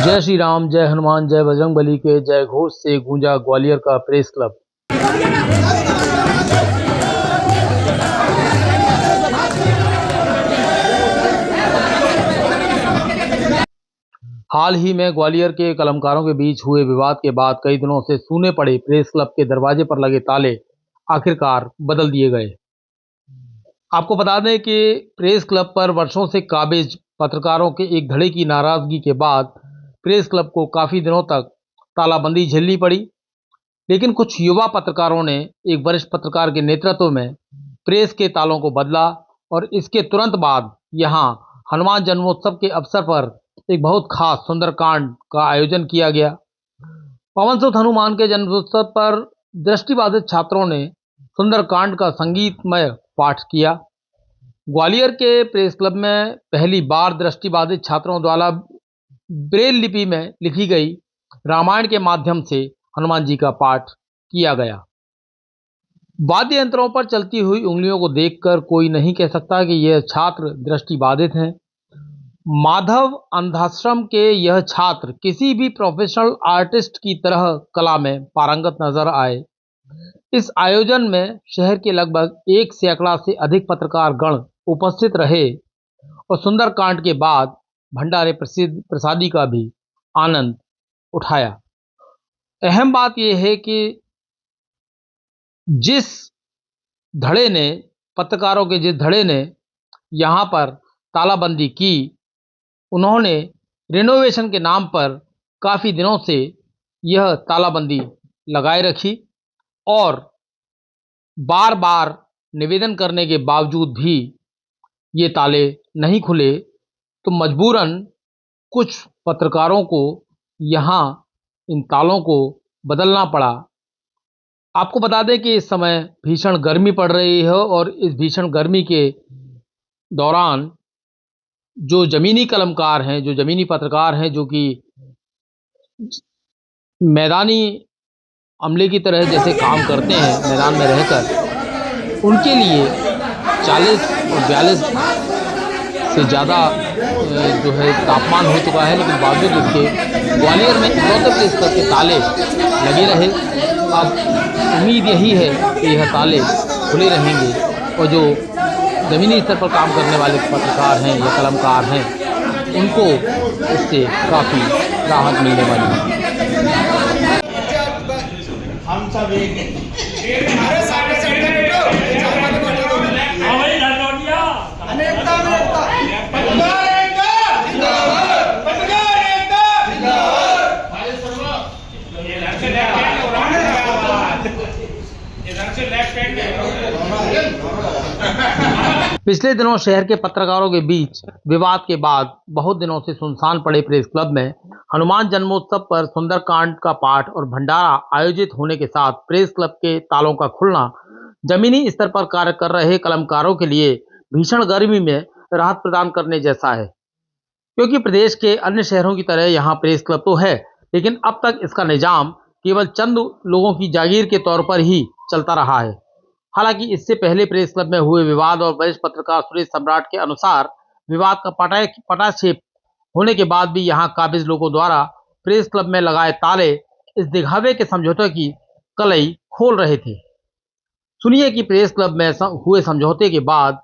जय श्री राम, जय हनुमान, जय बजरंगबली के जय घोष से गूंजा ग्वालियर का प्रेस क्लब। हाल ही में ग्वालियर के कलमकारों के बीच हुए विवाद के बाद कई दिनों से सूने पड़े प्रेस क्लब के दरवाजे पर लगे ताले आखिरकार बदल दिए गए। आपको बता दें कि प्रेस क्लब पर वर्षों से काबिज पत्रकारों के एक धड़े की नाराजगी के बाद प्रेस क्लब को काफ़ी दिनों तक तालाबंदी झेलनी पड़ी। लेकिन कुछ युवा पत्रकारों ने एक वरिष्ठ पत्रकार के नेतृत्व में प्रेस के तालों को बदला और इसके तुरंत बाद यहां हनुमान जन्मोत्सव के अवसर पर एक बहुत खास सुंदरकांड का आयोजन किया गया। पवन सुत हनुमान के जन्मोत्सव पर दृष्टिबाधित छात्रों ने सुंदरकांड का संगीतमय पाठ किया। ग्वालियर के प्रेस क्लब में पहली बार दृष्टिबाधित छात्रों द्वारा ब्रेल लिपि में लिखी गई रामायण के माध्यम से हनुमान जी का पाठ किया गया। वाद्य यंत्रों पर चलती हुई उंगलियों को देखकर कोई नहीं कह सकता कि यह छात्र दृष्टिबाधित हैं। माधव अंधाश्रम के यह छात्र किसी भी प्रोफेशनल आर्टिस्ट की तरह कला में पारंगत नजर आए। इस आयोजन में शहर के लगभग 1 सैकड़ा से अधिक पत्रकार गण उपस्थित रहे और सुंदरकांड के बाद भंडारे प्रसादी का भी आनंद उठाया। अहम बात यह है कि पत्रकारों के जिस धड़े ने यहाँ पर तालाबंदी की, उन्होंने रिनोवेशन के नाम पर काफ़ी दिनों से यह तालाबंदी लगाए रखी और बार बार निवेदन करने के बावजूद भी ये ताले नहीं खुले, तो मजबूरन कुछ पत्रकारों को यहाँ इन तालों को बदलना पड़ा। आपको बता दें कि इस समय भीषण गर्मी पड़ रही है और इस भीषण गर्मी के दौरान जो ज़मीनी कलमकार हैं, जो ज़मीनी पत्रकार हैं, जो कि मैदानी अमले की तरह जैसे काम करते हैं मैदान में रहकर, उनके लिए 40 और 42 से ज़्यादा जो है तापमान हो चुका है। लेकिन बावजूद इसके ग्वालियर में इकलौते प्रेस क्लब के ताले लगे रहे। अब उम्मीद यही है कि यह ताले खुले रहेंगे और जो ज़मीनी स्तर पर काम करने वाले पत्रकार हैं या कलमकार हैं, उनको इससे काफ़ी राहत मिलने वाली है। हम सब पिछले दिनों शहर के पत्रकारों के बीच विवाद के बाद बहुत दिनों से सुनसान पड़े प्रेस क्लब में हनुमान जन्मोत्सव पर सुंदरकांड का पाठ और भंडारा आयोजित होने के साथ प्रेस क्लब के तालों का खुलना जमीनी स्तर पर कार्य कर रहे कलमकारों के लिए भीषण गर्मी में राहत प्रदान करने जैसा है। क्योंकि प्रदेश के अन्य शहरों की तरह यहाँ प्रेस क्लब तो है, लेकिन अब तक इसका निजाम केवल चंद लोगों की जागीर के तौर पर ही चलता रहा है। हालांकि इससे पहले प्रेस क्लब में हुए विवाद और वरिष्ठ पत्रकार सुरेश सम्राट के अनुसार विवाद का पटाक्षेप होने के बाद भी यहाँ काबिज लोगों द्वारा प्रेस क्लब में लगाए ताले इस दिखावे के समझौते की कलई खोल रहे थे। सुनिए कि प्रेस क्लब में हुए समझौते के बाद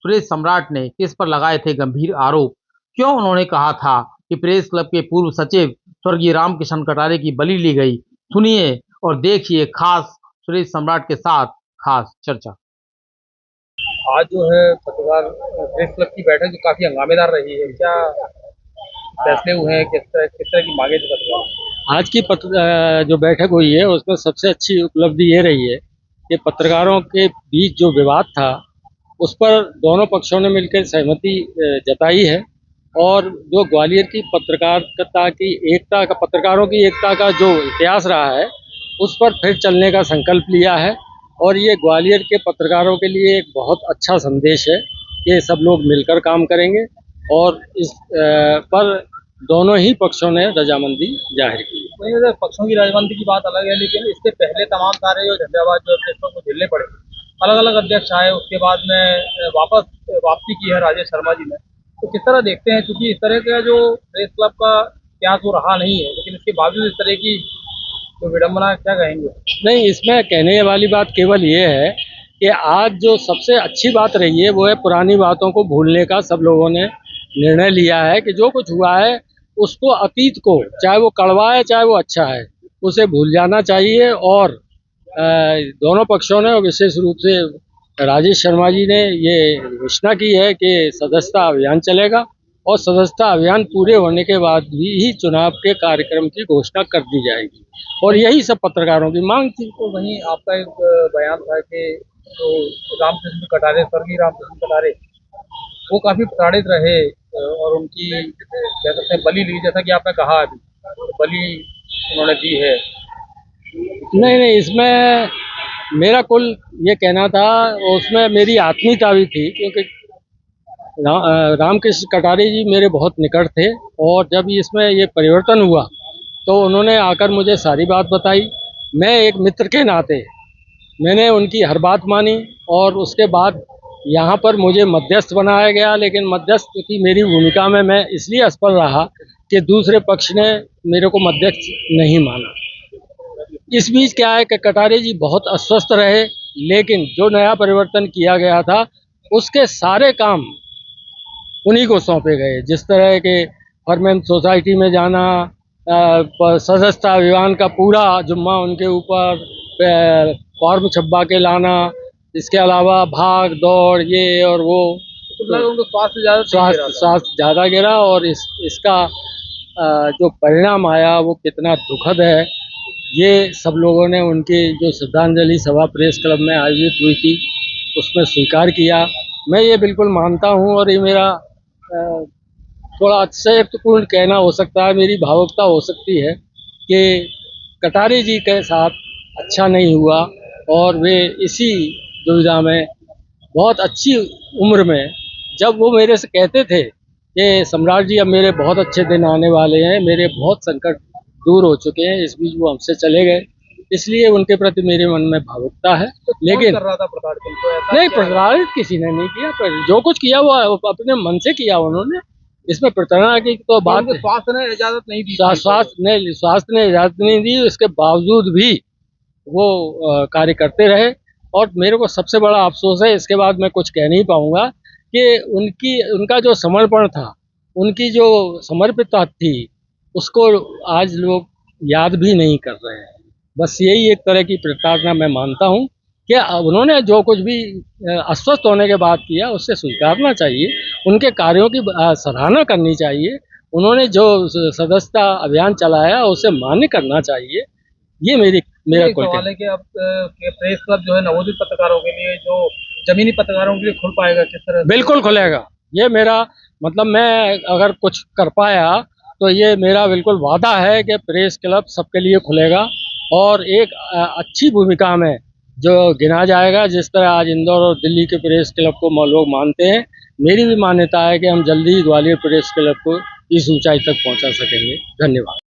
सुरेश सम्राट ने किस पर लगाए थे गंभीर आरोप, क्यों उन्होंने कहा था कि प्रेस क्लब के पूर्व सचिव स्वर्गीय रामकिशन कटारे की बलि ली गई। सुनिए और देखिए खास सुरेश सम्राट के साथ खास चर्चा। आज जो है पत्रकार प्रेस क्लब की बैठक जो काफी हंगामेदार रही है, क्या फैसले हुए हैं, किस तरह की मांगे थी? आज की जो बैठक हुई है उसमें सबसे अच्छी उपलब्धि ये रही है कि पत्रकारों के बीच जो विवाद था उस पर दोनों पक्षों ने मिलकर सहमति जताई है और जो ग्वालियर की पत्रकारिता की एकता का, पत्रकारों की एकता का जो इतिहास रहा है उस पर फिर चलने का संकल्प लिया है। और ये ग्वालियर के पत्रकारों के लिए एक बहुत अच्छा संदेश है कि सब लोग मिलकर काम करेंगे और इस पर दोनों ही पक्षों ने रजामंदी जाहिर की। वहीं पक्षों की रजामंदी की बात अलग है, लेकिन इससे पहले तमाम सारे जो झंझावात जो प्रेसों को झेलने पड़े, अलग अलग अध्यक्ष आए, उसके बाद में वापसी की है राजेश शर्मा जी ने, तो किस तरह देखते हैं? क्योंकि इस तरह का जो प्रेस क्लब का इतिहास वो रहा नहीं है, लेकिन इसके बावजूद इस तरह की तो विडंबना क्या कहेंगे? नहीं, इसमें कहने वाली बात केवल ये है कि आज जो सबसे अच्छी बात रही है वो है पुरानी बातों को भूलने का सब लोगों ने निर्णय लिया है कि जो कुछ हुआ है उसको, अतीत को, चाहे वो कड़वा है चाहे वो अच्छा है, उसे भूल जाना चाहिए। और दोनों पक्षों ने, और विशेष रूप से राजेश शर्मा जी ने ये घोषणा की है कि सदस्यता अभियान चलेगा और सदस्यता अभियान पूरे होने के बाद भी ही चुनाव के कार्यक्रम की घोषणा कर दी जाएगी, और यही सब पत्रकारों की मांग थी। तो वहीं आपका एक बयान था कि जो रामकृष्ण कटारे, स्वर्गीय रामकृष्ण कटारे, वो काफी प्रताड़ित रहे और उनकी कह सकते हैं बलि ली, जैसा कि आपने कहा अभी, तो बलि उन्होंने दी है। नहीं नहीं, इसमें मेरा कुल ये कहना था, उसमें मेरी आत्मीयता भी थी, क्योंकि रामकृष्ण कटारे जी मेरे बहुत निकट थे, और जब इसमें ये परिवर्तन हुआ तो उन्होंने आकर मुझे सारी बात बताई। मैं एक मित्र के नाते मैंने उनकी हर बात मानी, और उसके बाद यहाँ पर मुझे मध्यस्थ बनाया गया, लेकिन मध्यस्थ की मेरी भूमिका में मैं इसलिए असफल रहा कि दूसरे पक्ष ने मेरे को मध्यस्थ नहीं माना। इस बीच क्या है कि कटारे जी बहुत अस्वस्थ रहे, लेकिन जो नया परिवर्तन किया गया था उसके सारे काम उन्हीं को सौंपे गए। जिस तरह के फॉर्मेन सोसाइटी में जाना, सदस्यता अभियान का पूरा जुम्मा उनके ऊपर, फॉर्म छपवा के लाना, इसके अलावा भाग दौड़ ये और वो, उनको स्वास्थ्य ज़्यादा गिरा, और इसका जो परिणाम आया वो कितना दुखद है, ये सब लोगों ने उनकी जो श्रद्धांजलि सभा प्रेस क्लब में आयोजित हुई थी उसमें स्वीकार किया। मैं ये बिल्कुल मानता हूँ, और ये मेरा थोड़ा अतिशयोक्तिपूर्ण कहना हो सकता है, मेरी भावुकता हो सकती है कि कटारे जी के साथ अच्छा नहीं हुआ, और वे इसी दुविधा में बहुत अच्छी उम्र में, जब वो मेरे से कहते थे कि सम्राट जी अब मेरे बहुत अच्छे दिन आने वाले हैं, मेरे बहुत संकट दूर हो चुके हैं, इस बीच वो हमसे चले गए, इसलिए उनके प्रति मेरे मन में भावुकता है। लेकिन कर रहा था प्रताड़ित उनको, ऐसा नहीं, प्रताड़ित किसी ने नहीं किया, पर जो कुछ किया वो अपने मन से किया उन्होंने। इसमें प्रताड़ना की तो बात, स्वास्थ्य ने इजाजत नहीं दी, स्वास्थ्य ने इजाजत नहीं दी, इसके बावजूद भी वो कार्य करते रहे। और मेरे को सबसे बड़ा अफसोस है, इसके बाद मैं कुछ कह नहीं पाऊंगा, कि उनका जो समर्पण था, उनकी जो समर्पितता थी, उसको आज लोग याद भी नहीं कर रहे हैं। बस यही एक तरह की प्रताड़ना मैं मानता हूँ कि उन्होंने जो कुछ भी अस्वस्थ होने के बाद किया उसे स्वीकारना चाहिए, उनके कार्यों की सराहना करनी चाहिए, उन्होंने जो सदस्यता अभियान चलाया उसे मान्य करना चाहिए। ये मेरा सवाल है कि अब प्रेस क्लब जो है नवोदित पत्रकारों के लिए, जो जमीनी पत्रकारों के लिए खुल पाएगा किस तरह? बिल्कुल खुलेगा, ये मेरा मतलब, मैं अगर कुछ कर पाया तो ये मेरा बिल्कुल वादा है कि प्रेस क्लब सबके लिए खुलेगा, और एक अच्छी भूमिका में जो गिना जाएगा, जिस तरह आज इंदौर और दिल्ली के प्रेस क्लब को लोग मानते हैं। मेरी भी मान्यता है कि हम जल्दी ही ग्वालियर प्रेस क्लब को इस ऊंचाई तक पहुंचा सकेंगे। धन्यवाद।